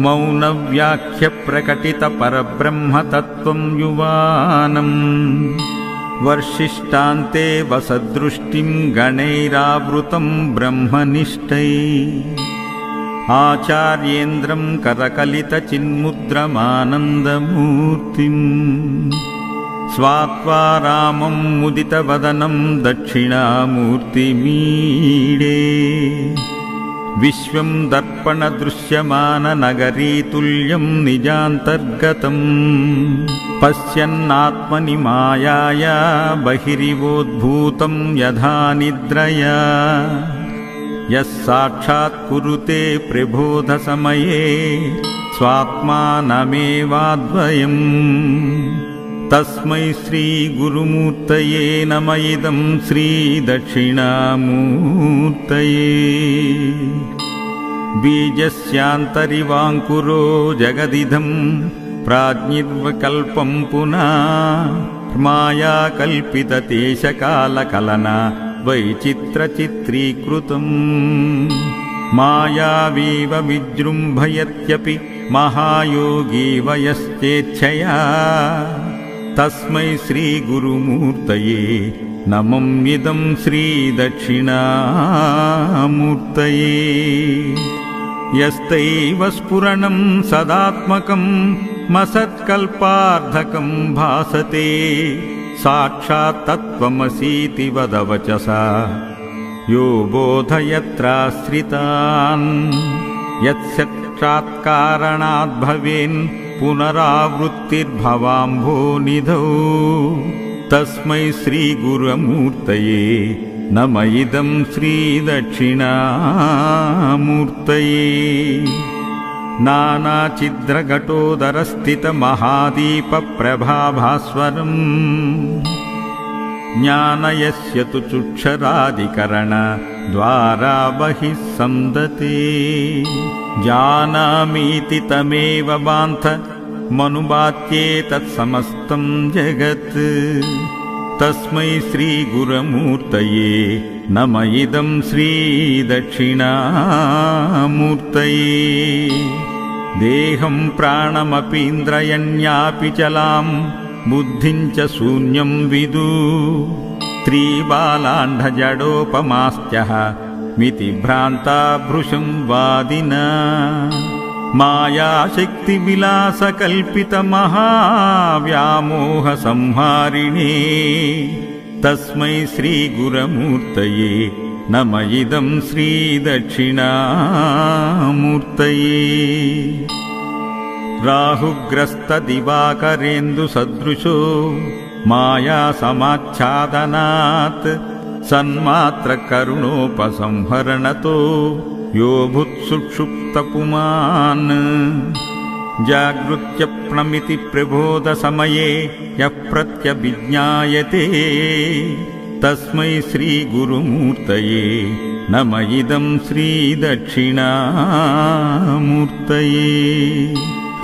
मौनव्याख्यप्रकटितपरब्रह्मतत्त्वं युवानम् वर्षिष्टान्ते वसदृष्टिं गणैरावृतं ब्रह्मनिष्ठैः आचार्येन्द्रं करकलितचिन्मुद्रमानन्दमूर्तिम् स्वात्वा रामं मुदितवदनं दक्षिणामूर्तिमीडे विश्वं दर्पणदृश्यमाननगरीतुल्यं निजान्तर्गतम् पश्यन्नात्मनि मायाया बहिरिवोद्भूतं यथा निद्रया यः साक्षात् कुरुते प्रबोधसमये स्वात्मानमेवाद्वयम् तस्मै श्रीगुरुमूर्तये नमः इदं श्रीदक्षिणामूर्तये बीजस्यान्तरिवाङ्कुरो जगदिदं प्राज्ञिर्विकल्पं पुनः माया कल्पितदेशकालकलना वैचित्रचित्रीकृतम् मायावीव विजृम्भयत्यपि महायोगी वयश्चेच्छया तस्मै श्रीगुरुमूर्तये नमम्यिदं श्रीदक्षिणामूर्तये यस्तैव स्फुरणं सदात्मकं मसत्कल्पार्धकं भासते साक्षात् तत्त्वमसीति वदवचसा यो बोधयत्राश्रितान् यत्साक्षात्कारणात् भवेन् पुनरावृत्तिर्भवाम्भोनिधौ तस्मै श्रीगुरुमूर्तये नमः इदं श्रीदक्षिणामूर्तये नानाचिद्रघटोदरस्थितमहादीपप्रभाभास्वरम् ज्ञानयस्य तु चुक्षरादिकरणद्वारा बहिः संदते जानामीति तमेव बान्धमनुबात्येतत्समस्तं जगत् तस्मै श्रीगुरुमूर्तये नमः इदं श्रीदक्षिणामूर्तये देहं प्राणमपीन्द्रयण्यापि चलां बुद्धिं च शून्यं विदु त्रिबालाण्डजडोपमास्त्यः मितिभ्रान्ता भृशं वादिना मायाशक्तिविलासकल्पितमहाव्यामोहसंहारिणे तस्मै श्रीगुरुमूर्तये नमः इदं श्रीदक्षिणामूर्तये राहुग्रस्तदिवाकरेन्दुसदृशो मायासमाच्छादनात् सन्मात्रकरुणोपसंहरणतो यो भूत्सुषुप्तपुमान् जागृत्यप्नमिति प्रबोधसमये यः प्रत्यभिज्ञायते तस्मै श्रीगुरुमूर्तये नमः इदं श्रीदक्षिणामूर्तये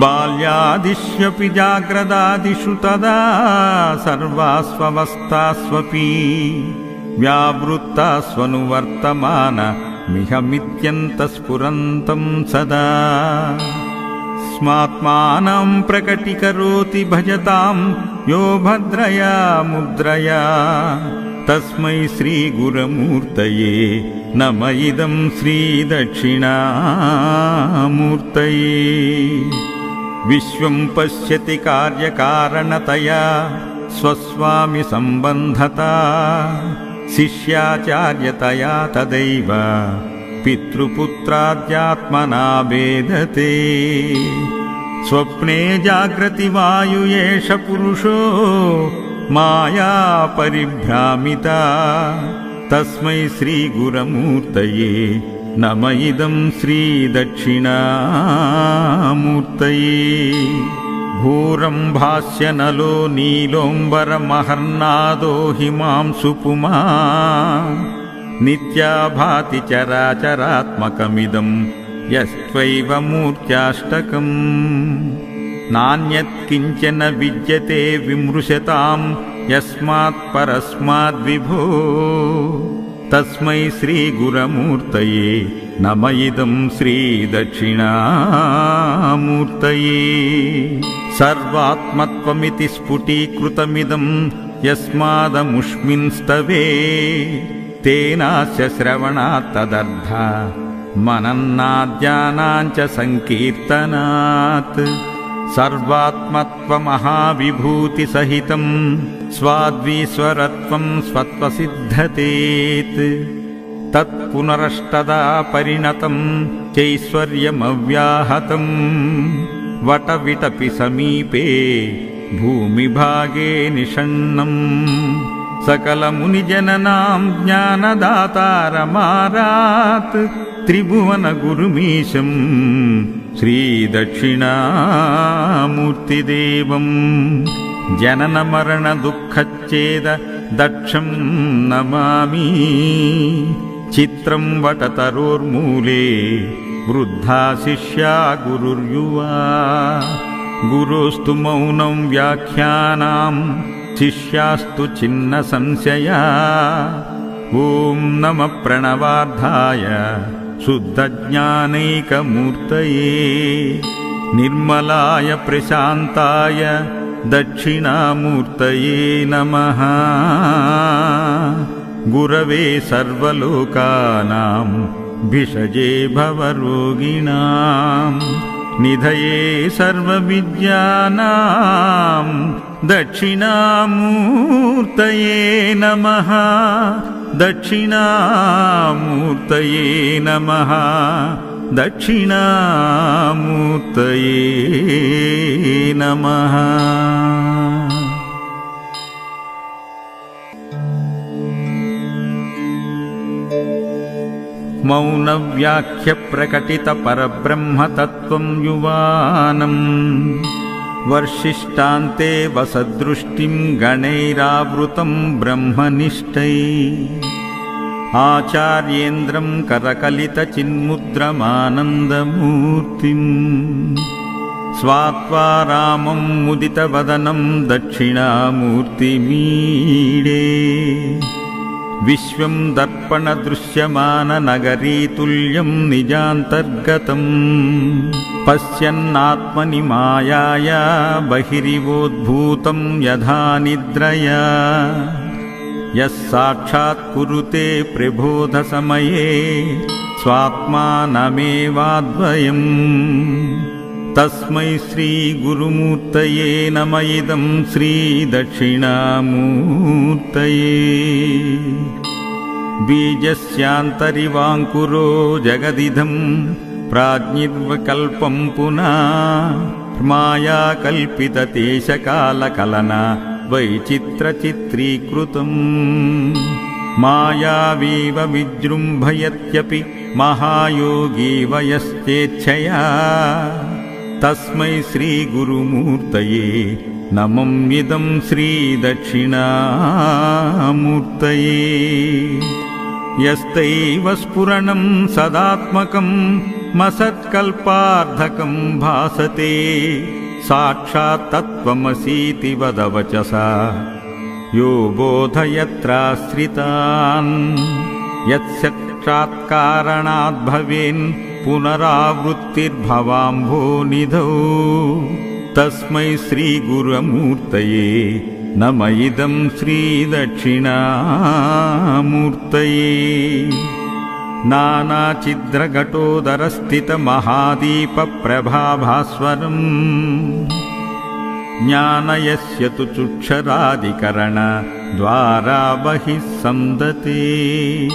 बाल्यादिष्वपि जाग्रदादिषु तदा सर्वास्वस्थास्वपि व्यावृत्तास्वनुवर्तमानमिहमित्यन्तस्फुरन्तं सदा स्मात्मानं प्रकटीकरोति भजतां यो भद्रया मुद्रया तस्मै श्रीगुरुमूर्तये नमः इदं श्रीदक्षिणामूर्तये विश्वं पश्यति कार्यकारणतया स्वस्वामि सम्बन्धता शिष्याचार्यतया तदैव पितृपुत्राद्यात्मना वेदते स्वप्ने जाग्रति वायु एष पुरुषो माया परिभ्रामिता तस्मै श्रीगुरुमूर्तये नमः इदं श्रीदक्षिणामूर्तये भूरम्भास्यनलो नीलोऽम्बरमहर्नादो हिमांशुपुमा नित्या भाति चराचरात्मकमिदं यस्त्वैव मूर्त्याष्टकम् नान्यत्किञ्चन विद्यते विमृशतां यस्मात् परस्माद्विभो तस्मै श्रीगुरमूर्तये नम इदं श्रीदक्षिणामूर्तये। सर्वात्मत्वमिति स्फुटीकृतमिदं यस्मादमुष्मिंस्तवे तेनास्य श्रवणात् तदर्था मनन्नाद्यानाञ्च संकीर्तनात्। सर्वात्मत्वमहाविभूतिसहितं स्वाद्वीश्वरत्वं स्वत्वसिद्धतेत्। तत्पुनरष्टदा परिणतं चैश्वर्यमव्याहतं वटविटपि समीपे भूमिभागे निषण्णम्। सकलमुनिजननां ज्ञानदातारमारात् त्रिभुवनगुरुमीशं श्रीदक्षिणामूर्तिदेवम्। जननमरणदुःखच्छेद दक्षं नमामि। चित्रं वटतरोर्मूले वृद्धा शिष्या गुरुर्युवा। गुरोस्तु मौनं व्याख्यानां शिष्यास्तु छिन्न संशया। ॐ नमः प्रणवार्धाय शुद्धज्ञानैकमूर्तये निर्मलाय प्रशान्ताय दक्षिणामूर्तये नमः। गुरवे सर्वलोकानां भिषजे भवरोगिणां निधये सर्वविद्यानां दक्षिणामूर्तये नमः। दक्षिणामूर्तये नमः। दक्षिणामूर्तये नमः। मौनव्याख्यप्रकटितपरब्रह्मतत्त्वं युवानम् वर्षिष्टान्ते वसदृष्टिं गणैरावृतं ब्रह्मनिष्ठैः। आचार्येन्द्रं करकलितचिन्मुद्रमानन्दमूर्तिम् स्वात्वा रामं मुदितवदनं दक्षिणामूर्तिमीडे। विश्वं दर्पणदृश्यमाननगरीतुल्यं निजान्तर्गतम् पश्यन्नात्मनि मायाया बहिरिवोद्भूतं यथा निद्रया। यः साक्षात् कुरुते प्रबोधसमये स्वात्मानमेवाद्वयम्। तस्मै श्रीगुरुमूर्तये नम इदं श्रीदक्षिणामूर्तये। बीजस्यान्तरिवाङ्कुरो जगदिदं प्राज्ञिर्विकल्पं पुनः मायाकल्पितदेशकालकलना वैचित्रचित्रीकृतम्। मायावीव विजृम्भयत्यपि महायोगी वयश्चेच्छया। तस्मै श्रीगुरुमूर्तये नमं इदं श्रीदक्षिणामूर्तये। यस्तैव स्फुरणं सदात्मकं मसत्कल्पार्धकं भासते साक्षात् तत्त्वमसीति वदवचसा यो बोधयत्राश्रितान्। यत्साक्षात्कारणात् भवेन् पुनरावृत्तिर्भवाम्भोनिधौ। तस्मै श्रीगुरुमूर्तये नम इदं श्रीदक्षिणामूर्तये। नानाचिद्रघटोदरस्थितमहादीपप्रभाभास्वरम् ज्ञानयस्य तु चुक्षरादिकरणद्वारा बहिः सन्दते।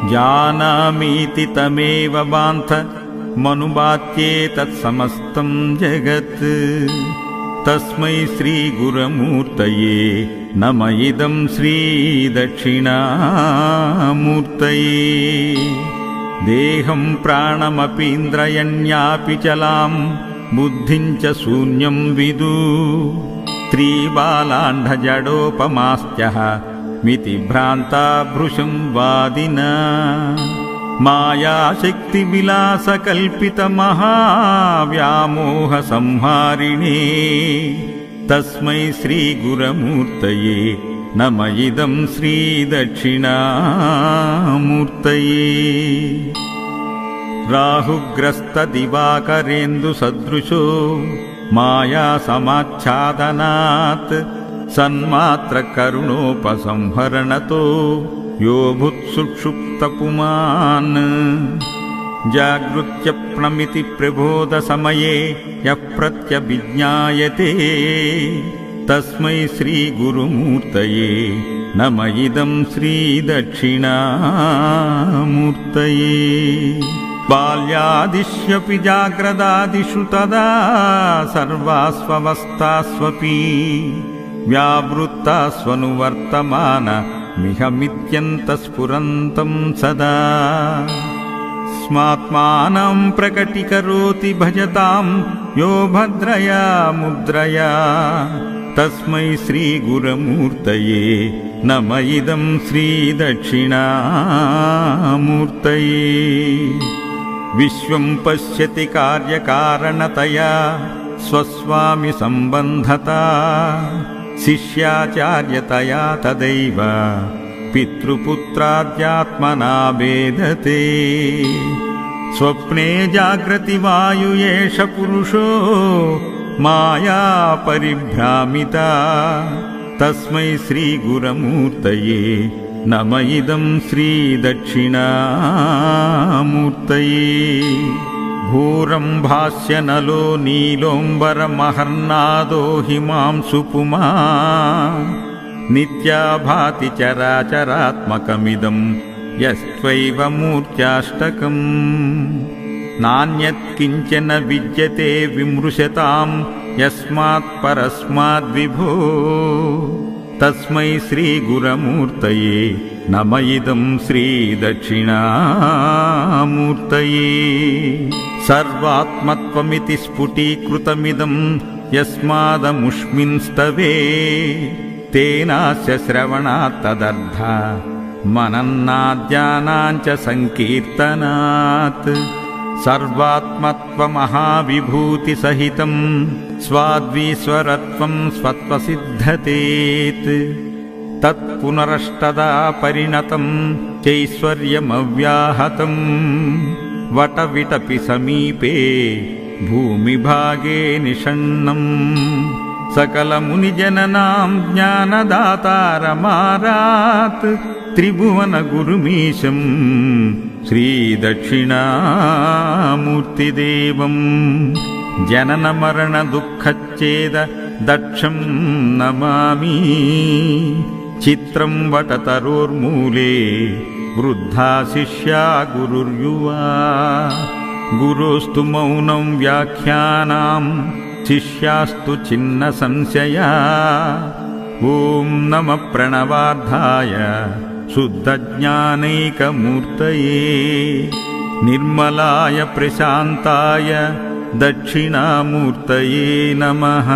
जानामीति तमेव बान्थ मनुबात्ये तत्समस्तं जगत्। तस्मै श्रीगुरुमूर्तये नम इदं श्रीदक्षिणामूर्तये। देहं प्राणमपीन्द्रयण्यापि चलां बुद्धिं च शून्यं विदु। त्रिबालाण्डजडोपमास्त्यः मिति भ्रान्ता भृशं वादिना। मायाशक्तिविलासकल्पितमहाव्यामोहसंहारिणे। तस्मै श्रीगुरुमूर्तये నమ ఇదం శ్రీదక్షిణామూర్తయే. రాహుగ్రస్త దివాకరేందు సదృశో మాయా సమాచ్ఛాదనాత్ సన్మాత్ర కరుణోపసంహరణతో యో భుత్సుక్షుప్తపుమాన్. జాగృత్యప్నమితి ప్రబోధ సమయే యః ప్రత్యభిజ్ఞాయతే తస్మై శ్రీ గురుమూర్తయే నమ ఇదం శ్రీదక్షిణామూర్తయే. బాల్యాదిష్యపి జాగ్రదాదిషు తదా సర్వాస్వవస్థాస్వపి వ్యావృత్తాస్వనువర్తమాన మిహమిత్యంత స్ఫురంతం సదా. స్మాత్మానం ప్రకటీకరోతి భజతాం యో భద్రయా ముద్రయా తస్మై శ్రీ గురుమూర్తయే నమ ఇదం శ్రీదక్షిణామూర్తయే. విశ్వం పశ్యతి కార్యకారణతయా స్వస్వామి సంబంధతా శిష్యాచార్యతయా తదైవ పితృపుత్రాద్యాత్మనా భేదతే. స్వప్నే జాగ్రతి వాయు ఏష పురుషో మాయా పరిభ్రామిత తస్మై శ్రీ గురుమూర్తయే నమ ఇదం శ్రీదక్షిణామూర్తయే. భూరం భాస్యనలో నీలోంబరమహర్నాదో హిమాంశు పుమా నిత్యా భాతి చరాచరాత్మకమిదం యస్త్వైవ మూర్త్యాష్టకం. నాన్యత్కించన విద్యతే విమృశతాం యస్మాత్ పరస్మాద్విభో తస్మై శ్రీ గురుమూర్తయే నమ ఇదం శ్రీదక్షిణామూర్తయే. సర్వాత్మత్వమితి స్ఫుటీకృతమిదం యస్మాదముష్మిన్స్తవే తేనాస్య శ్రవణాత్ తదర్థ మనన్నాద్యానాంచ సంకీర్తనాత్. సర్వాత్మత్వమహావిభూతి సహితం స్వాద్వీశ్వరత్వం స్వత్వసిద్ధతేత్. తత్పునరష్టదా పరిణతం చైశ్వర్యమవ్యాహతం వటవిటపి సమీపే భూమిభాగే నిషణ్ణం. సకలమునిజననాం జ్ఞానదాతారమారాత్ త్రిభువన గురుమీశం శ్రీదక్షిణామూర్తిదేవం. జనన మరణ దుఃఖచ్ఛేద దక్షం నమామి. చిత్రం వటతరోర్మూలే వృద్ధా శిష్యా గురుర్యువా. గురోస్తు మౌనం వ్యాఖ్యానాం శిష్యాస్తు చిన్న సంశయా. ఓం నమ ప్రణవార్థాయ శుద్ధజ్ఞానైకమూర్తయే నిర్మలాయ ప్రశాంతాయ దక్షిణామూర్తయే నమః.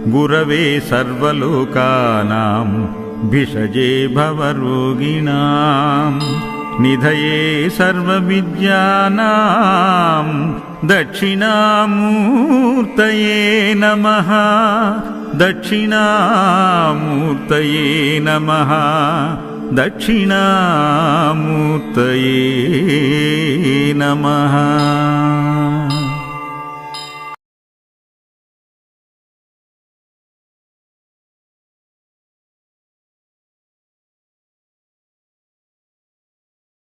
గురవే సర్వలోకానాం భిషజే భవరోగిణాం నిధయే సర్వవిద్యానాం దక్షిణామూర్తయే నమః. దక్షిణామూర్తయే నమః. దక్షిణామూర్తయే నమః.